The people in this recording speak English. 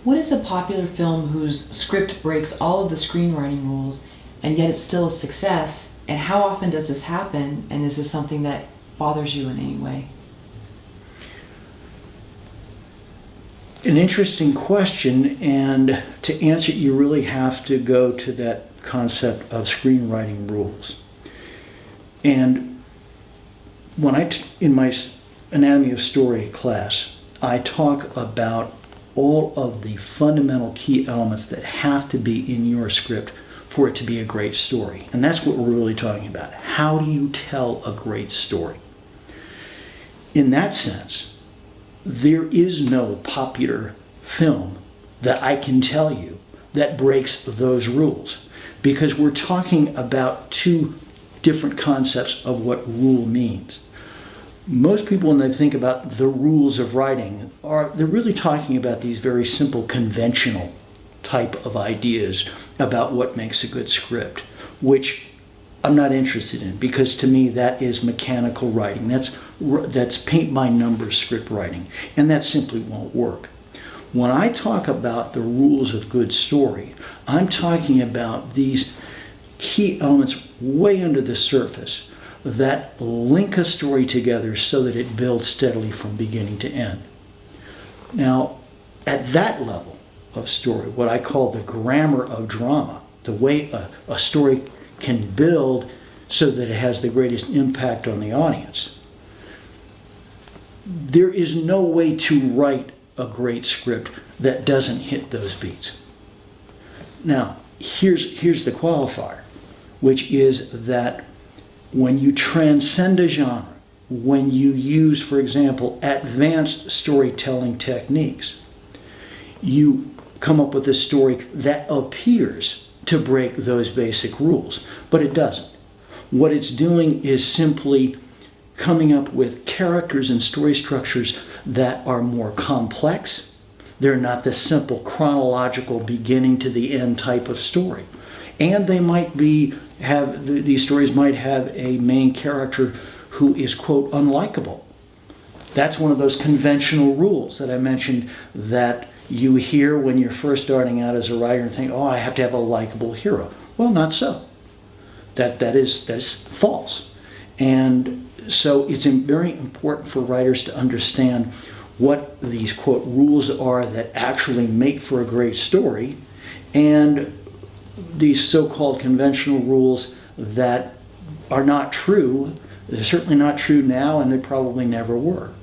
What is a popular film whose script breaks all of the screenwriting rules and yet it's still a success? And how often does this happen? And is this something that bothers you in any way? An interesting question, and to answer it, you really have to go to that concept of screenwriting rules. And when in my Anatomy of Story class, I talk about all of the fundamental key elements that have to be in your script for it to be a great story. And that's what we're really talking about. How do you tell a great story? In that sense, there is no popular film that I can tell you that breaks those rules, because we're talking about two different concepts of what rule means. Most people, when they think about the rules of writing, they're really talking about these very simple conventional type of ideas about what makes a good script, which I'm not interested in, because to me that is mechanical writing. That's paint by numbers script writing, and that simply won't work. When I talk about the rules of good story, I'm talking about these key elements way under the surface that link a story together so that it builds steadily from beginning to end. Now, at that level of story, what I call the grammar of drama, the way a story can build so that it has the greatest impact on the audience, there is no way to write a great script that doesn't hit those beats. Now, here's the qualifier, which is that when you transcend a genre, when you use, for example, advanced storytelling techniques, you come up with a story that appears to break those basic rules, but it doesn't. What it's doing is simply coming up with characters and story structures that are more complex. They're not the simple chronological beginning to the end type of story. And they might these stories might have a main character who is, quote, unlikable. That's one of those conventional rules that I mentioned that you hear when you're first starting out as a writer and think, oh, I have to have a likable hero. Well, not so. That is false. And so it's very important for writers to understand what these, quote, rules are that actually make for a great story, and these so-called conventional rules that are not true. They're certainly not true now, and they probably never were.